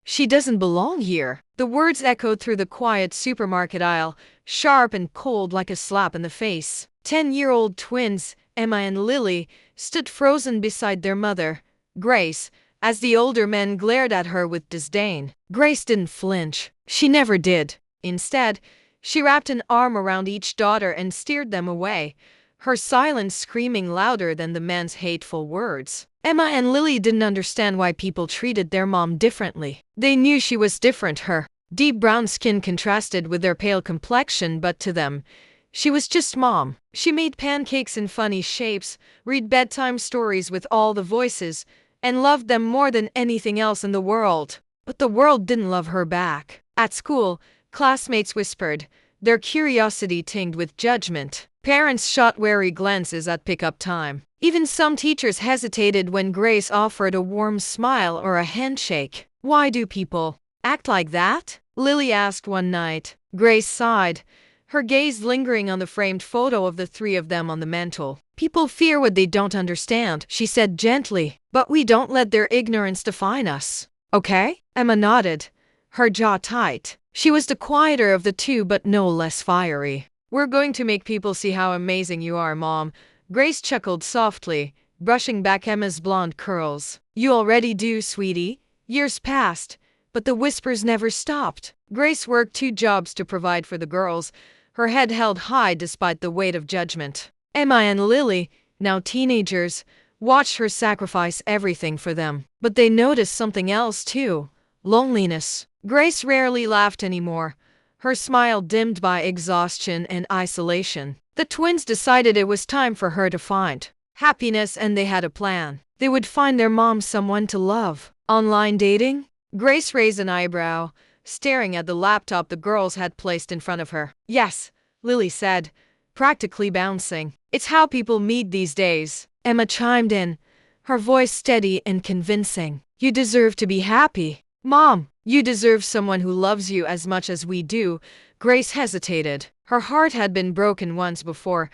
She doesn't belong here. The words echoed through the quiet supermarket aisle, sharp and cold like a slap in the face. 10-year-old twins, Emma and Lily, stood frozen beside their mother, Grace, as the older men glared at her with disdain. Grace didn't flinch. She never did. Instead, she wrapped an arm around each daughter and steered them away, her silence screaming louder than the men's hateful words. Emma and Lily didn't understand why people treated their mom differently. They knew she was different. Her deep brown skin contrasted with their pale complexion, but to them, she was just mom. She made pancakes in funny shapes, read bedtime stories with all the voices, and loved them more than anything else in the world. But the world didn't love her back. At school, classmates whispered, their curiosity tinged with judgment. Parents shot wary glances at pickup time. Even some teachers hesitated when Grace offered a warm smile or a handshake. "Why do people act like that?" Lily asked one night. Grace sighed, her gaze lingering on the framed photo of the three of them on the mantel. "People fear what they don't understand," she said gently, "but we don't let their ignorance define us. Okay?" Emma nodded, her jaw tight. She was the quieter of the two but no less fiery. "We're going to make people see how amazing you are, Mom." Grace chuckled softly, brushing back Emma's blonde curls. "You already do, sweetie." Years passed, but the whispers never stopped. Grace worked 2 jobs to provide for the girls, her head held high despite the weight of judgment. Emma and Lily, now teenagers, watched her sacrifice everything for them. But they noticed something else too: loneliness. Grace rarely laughed anymore, her smile dimmed by exhaustion and isolation. The twins decided it was time for her to find happiness, and they had a plan. They would find their mom someone to love. Online dating? Grace raised an eyebrow, staring at the laptop the girls had placed in front of her. "Yes," Lily said, practically bouncing. "It's how people meet these days." Emma chimed in, her voice steady and convincing. "You deserve to be happy. Mom, you deserve someone who loves you as much as we do." Grace hesitated. Her heart had been broken once before,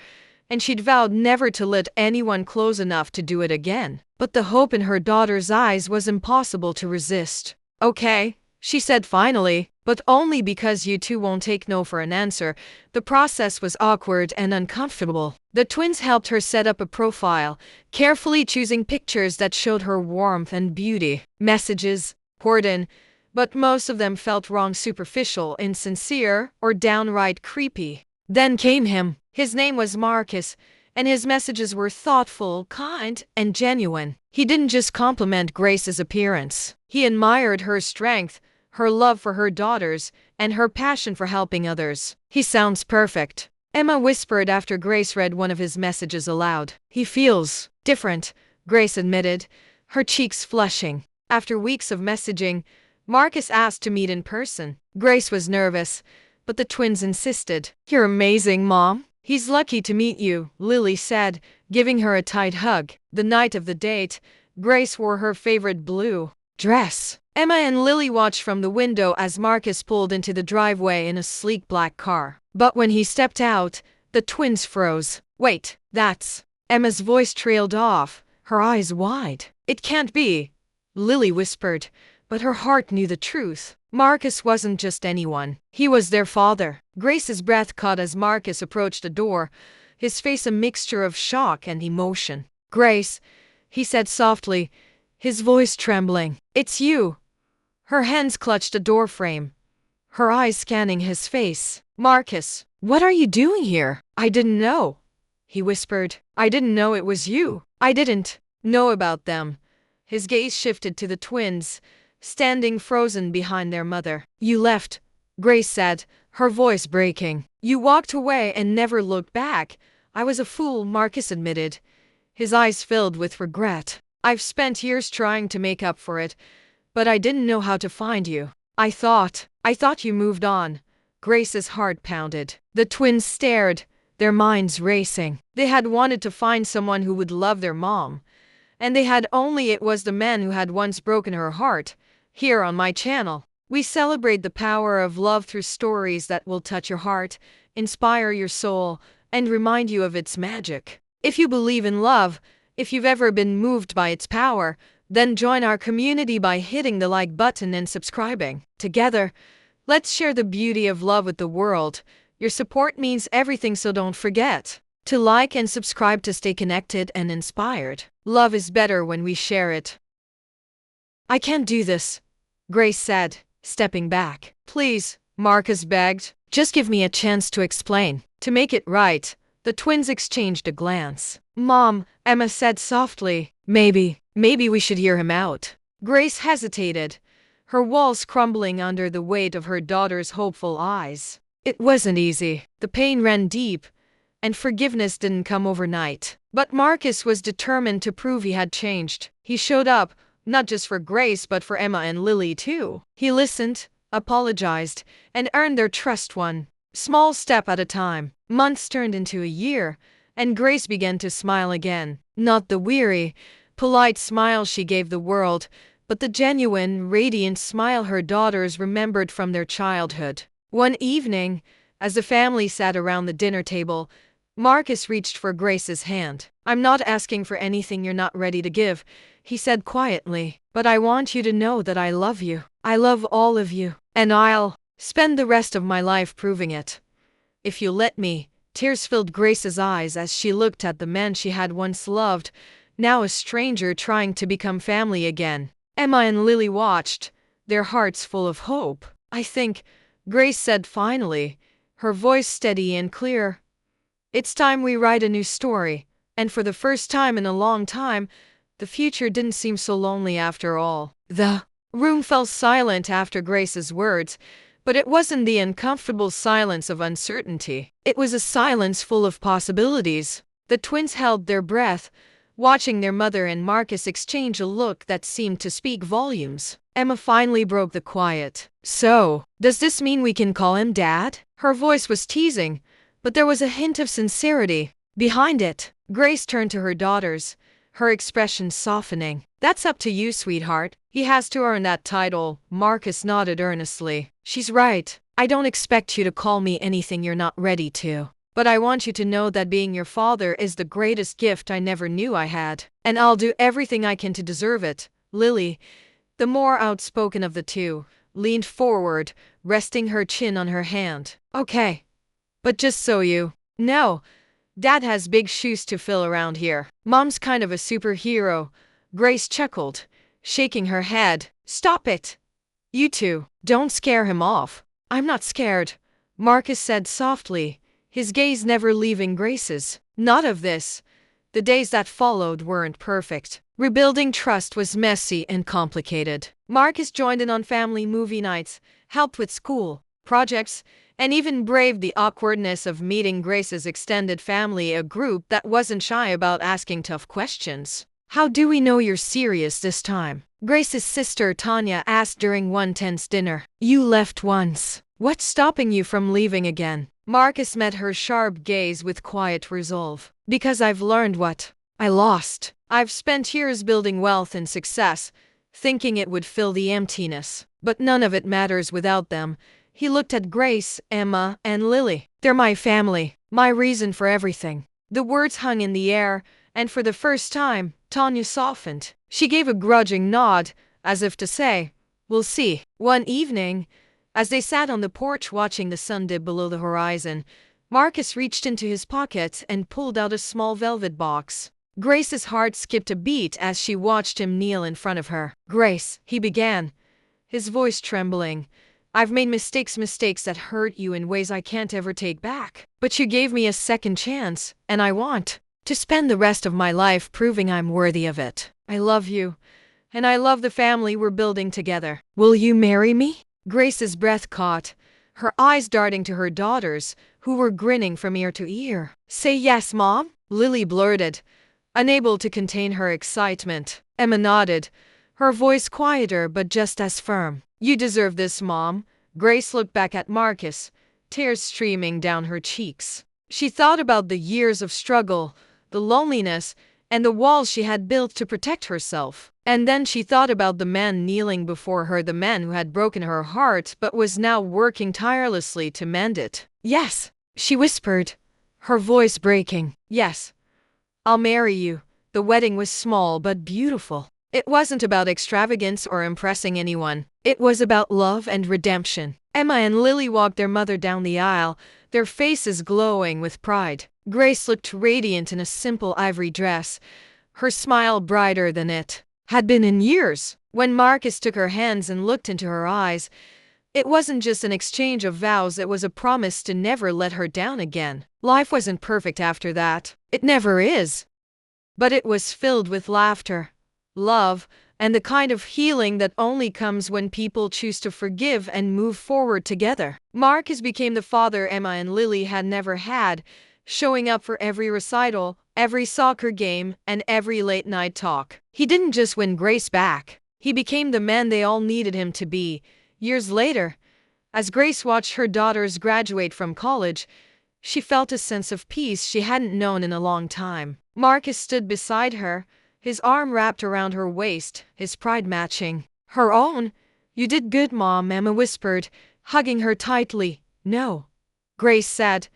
and she'd vowed never to let anyone close enough to do it again. But the hope in her daughter's eyes was impossible to resist. "Okay," she said finally, "but only because you two won't take no for an answer." The process was awkward and uncomfortable. The twins helped her set up a profile, carefully choosing pictures that showed her warmth and beauty. Messages poured in, but most of them felt wrong, superficial, insincere, or downright creepy. Then came him. His name was Marcus, and his messages were thoughtful, kind, and genuine. He didn't just compliment Grace's appearance. He admired her strength, her love for her daughters, and her passion for helping others. "He sounds perfect," Emma whispered after Grace read one of his messages aloud. "He feels different," Grace admitted, her cheeks flushing. After weeks of messaging, Marcus asked to meet in person. Grace was nervous, but the twins insisted. "You're amazing, Mom." "He's lucky to meet you," Lily said, giving her a tight hug. The night of the date, Grace wore her favorite blue dress. Emma and Lily watched from the window as Marcus pulled into the driveway in a sleek black car. But when he stepped out, the twins froze. "Wait, that's..." Emma's voice trailed off, her eyes wide. "It can't be," Lily whispered, but her heart knew the truth. Marcus wasn't just anyone. He was their father. Grace's breath caught as Marcus approached the door, his face a mixture of shock and emotion. "Grace," he said softly, his voice trembling. "It's you." Her hands clutched the doorframe, her eyes scanning his face. "Marcus, what are you doing here?" "I didn't know," he whispered. "I didn't know it was you. I didn't know about them." His gaze shifted to the twins, standing frozen behind their mother. "You left," Grace said, her voice breaking. "You walked away and never looked back." "I was a fool," Marcus admitted, his eyes filled with regret. "I've spent years trying to make up for it, but I didn't know how to find you. I thought you moved on." Grace's heart pounded. The twins stared, their minds racing. They had wanted to find someone who would love their mom, and they had only it was the man who had once broken her heart. Here on my channel, we celebrate the power of love through stories that will touch your heart, inspire your soul, and remind you of its magic. If you believe in love, if you've ever been moved by its power, Then join our community by hitting the like button and subscribing. Together, let's share the beauty of love with the world. Your support means everything, so don't forget to like and subscribe to stay connected and inspired. Love is better when we share it. I can't do this, Grace said, stepping back. Please, Marcus begged. Just give me a chance to explain. To make it right, the twins exchanged a glance. Mom, Emma said softly, maybe we should hear him out. Grace hesitated, her walls crumbling under the weight of her daughter's hopeful eyes. It wasn't easy. The pain ran deep, and forgiveness didn't come overnight. But Marcus was determined to prove he had changed. He showed up, not just for Grace but for Emma and Lily too. He listened, apologized, and earned their trust one small step at a time. Months turned into a year, and Grace began to smile again. Not the weary, polite smile she gave the world, but the genuine, radiant smile her daughters remembered from their childhood. One evening, as the family sat around the dinner table, Marcus reached for Grace's hand. I'm not asking for anything you're not ready to give, he said quietly, but I want you to know that I love you. I love all of you, and I'll spend the rest of my life proving it. If you let me. Tears filled Grace's eyes as she looked at the man she had once loved, now a stranger trying to become family again. Emma and Lily watched, their hearts full of hope. I think, Grace said finally, her voice steady and clear, it's time we write a new story. And for the first time in a long time, the future didn't seem so lonely after all. The room fell silent after Grace's words, but it wasn't the uncomfortable silence of uncertainty. It was a silence full of possibilities. The twins held their breath, watching their mother and Marcus exchange a look that seemed to speak volumes. Emma finally broke the quiet. So, does this mean we can call him Dad? Her voice was teasing, but there was a hint of sincerity behind it. Grace turned to her daughters, her expression softening. That's up to you, sweetheart. He has to earn that title. Marcus nodded earnestly. She's right. I don't expect you to call me anything you're not ready to. But I want you to know that being your father is the greatest gift I never knew I had. And I'll do everything I can to deserve it. Lily, the more outspoken of the two, leaned forward, resting her chin on her hand. Okay. But just so you know, Dad has big shoes to fill around here. Mom's kind of a superhero. Grace chuckled, shaking her head. Stop it. You two, don't scare him off. I'm not scared, Marcus said softly, his gaze never leaving Grace's. Not of this. The days that followed weren't perfect. Rebuilding trust was messy and complicated. Marcus joined in on family movie nights, helped with school projects, and even braved the awkwardness of meeting Grace's extended family, a group that wasn't shy about asking tough questions. How do we know you're serious this time? Grace's sister Tanya asked during one tense dinner. You left once. What's stopping you from leaving again? Marcus met her sharp gaze with quiet resolve. Because I've learned what I lost. I've spent years building wealth and success, thinking it would fill the emptiness. But none of it matters without them. He looked at Grace, Emma, and Lily. They're my family, my reason for everything. The words hung in the air, and for the first time, Tanya softened. She gave a grudging nod, as if to say, we'll see. One evening, as they sat on the porch watching the sun dip below the horizon, Marcus reached into his pocket and pulled out a small velvet box. Grace's heart skipped a beat as she watched him kneel in front of her. Grace, he began, his voice trembling. I've made mistakes that hurt you in ways I can't ever take back. But you gave me a second chance, and I want to spend the rest of my life proving I'm worthy of it. I love you, and I love the family we're building together. Will you marry me? Grace's breath caught, her eyes darting to her daughters, who were grinning from ear to ear. Say yes, Mom, Lily blurted, unable to contain her excitement. Emma nodded, her voice quieter but just as firm. You deserve this, Mom. Grace looked back at Marcus, tears streaming down her cheeks. She thought about the years of struggle, the loneliness, and the walls she had built to protect herself. And then she thought about the man kneeling before her, the man who had broken her heart but was now working tirelessly to mend it. Yes, she whispered, her voice breaking. Yes, I'll marry you. The wedding was small but beautiful. It wasn't about extravagance or impressing anyone. It was about love and redemption. Emma and Lily walked their mother down the aisle, their faces glowing with pride. Grace looked radiant in a simple ivory dress, her smile brighter than it had been in years. When Marcus took her hands and looked into her eyes, it wasn't just an exchange of vows, it was a promise to never let her down again. Life wasn't perfect after that. It never is. But it was filled with laughter, love, and the kind of healing that only comes when people choose to forgive and move forward together. Marcus became the father Emma and Lily had never had, showing up for every recital, every soccer game, and every late-night talk. He didn't just win Grace back. He became the man they all needed him to be. Years later, as Grace watched her daughters graduate from college, she felt a sense of peace she hadn't known in a long time. Marcus stood beside her, his arm wrapped around her waist, his pride matching her own. "You did good, Mom," Emma whispered, hugging her tightly. "No," Grace said,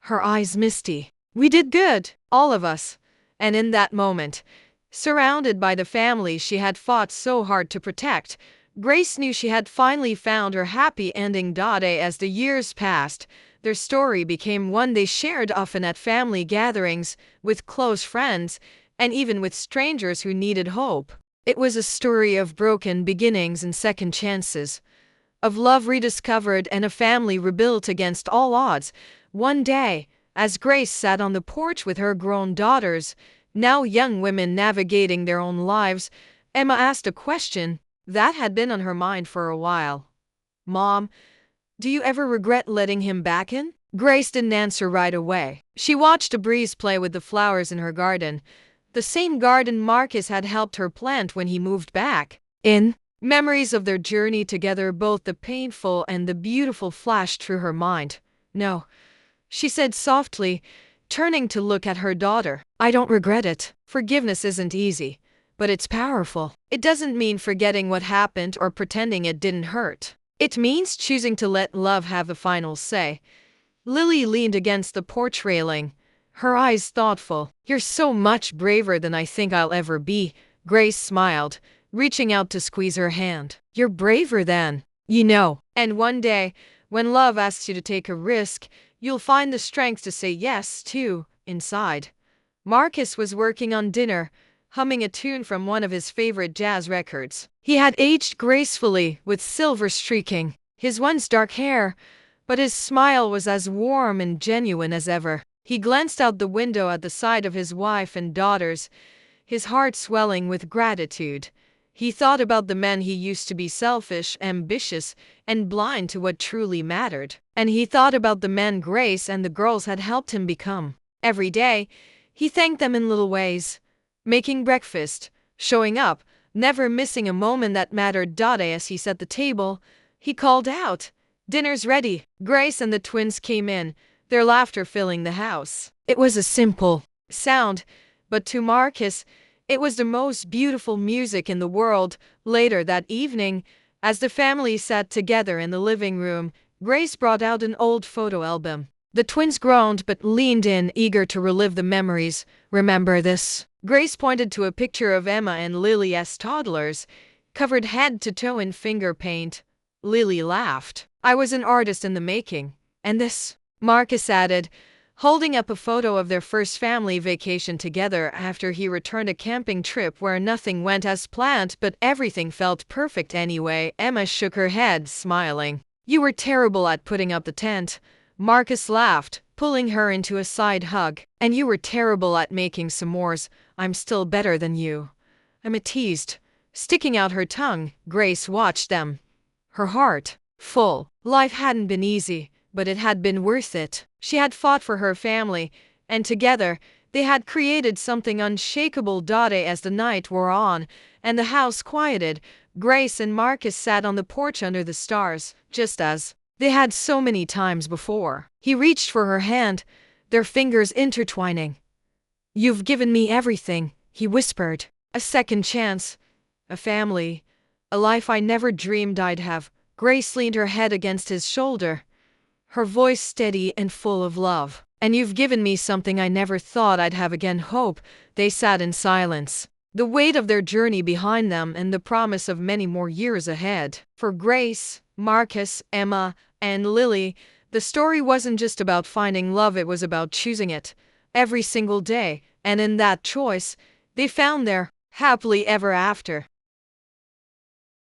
her eyes misty. "We did good, all of us." And in that moment, surrounded by the family she had fought so hard to protect, Grace knew she had finally found her happy ending. As the years passed, their story became one they shared often at family gatherings, with close friends, and even with strangers who needed hope. It was a story of broken beginnings and second chances, of love rediscovered and a family rebuilt against all odds. One day, as Grace sat on the porch with her grown daughters, now young women navigating their own lives, Emma asked a question that had been on her mind for a while. "Mom, do you ever regret letting him back in?" Grace didn't answer right away. She watched a breeze play with the flowers in her garden, the same garden Marcus had helped her plant when he moved back in. Memories of their journey together, both the painful and the beautiful, flashed through her mind. "No," she said softly, turning to look at her daughter. "I don't regret it. Forgiveness isn't easy, but it's powerful. It doesn't mean forgetting what happened or pretending it didn't hurt. It means choosing to let love have the final say." Lily leaned against the porch railing, her eyes thoughtful. "You're so much braver than I think I'll ever be," Grace smiled, reaching out to squeeze her hand. "You're braver than you know. And one day, when love asks you to take a risk, you'll find the strength to say yes, too." Inside, Marcus was working on dinner, humming a tune from one of his favorite jazz records. He had aged gracefully, with silver streaking his once dark hair, but his smile was as warm and genuine as ever. He glanced out the window at the sight of his wife and daughters, his heart swelling with gratitude. He thought about the men he used to be, selfish, ambitious, and blind to what truly mattered. And he thought about the men Grace and the girls had helped him become. Every day, he thanked them in little ways, making breakfast, showing up, never missing a moment that mattered. As he set the table, he called out, "Dinner's ready." Grace and the twins came in, their laughter filling the house. It was a simple sound, but to Marcus, it was the most beautiful music in the world. Later that evening, as the family sat together in the living room, Grace brought out an old photo album. The twins groaned but leaned in, eager to relive the memories. "Remember this?" Grace pointed to a picture of Emma and Lily as toddlers, covered head to toe in finger paint. Lily laughed. "I was an artist in the making." "And this?" Marcus added, holding up a photo of their first family vacation together after he returned a camping trip where nothing went as planned but everything felt perfect anyway. Emma shook her head, smiling. "You were terrible at putting up the tent." Marcus laughed, pulling her into a side hug. "And you were terrible at making s'mores." "I'm still better than you." Emma teased, sticking out her tongue. Grace watched them, her heart full. Life hadn't been easy, but it had been worth it. She had fought for her family, and together, they had created something unshakable. As the night wore on, and the house quieted, Grace and Marcus sat on the porch under the stars, just as they had so many times before. He reached for her hand, their fingers intertwining. "You've given me everything," he whispered. "A second chance, a family, a life I never dreamed I'd have." Grace leaned her head against his shoulder, her voice steady and full of love. "And you've given me something I never thought I'd have again, hope." They sat in silence, the weight of their journey behind them and the promise of many more years ahead. For Grace, Marcus, Emma, and Lily, the story wasn't just about finding love, it was about choosing it every single day, and in that choice, they found their happily ever after.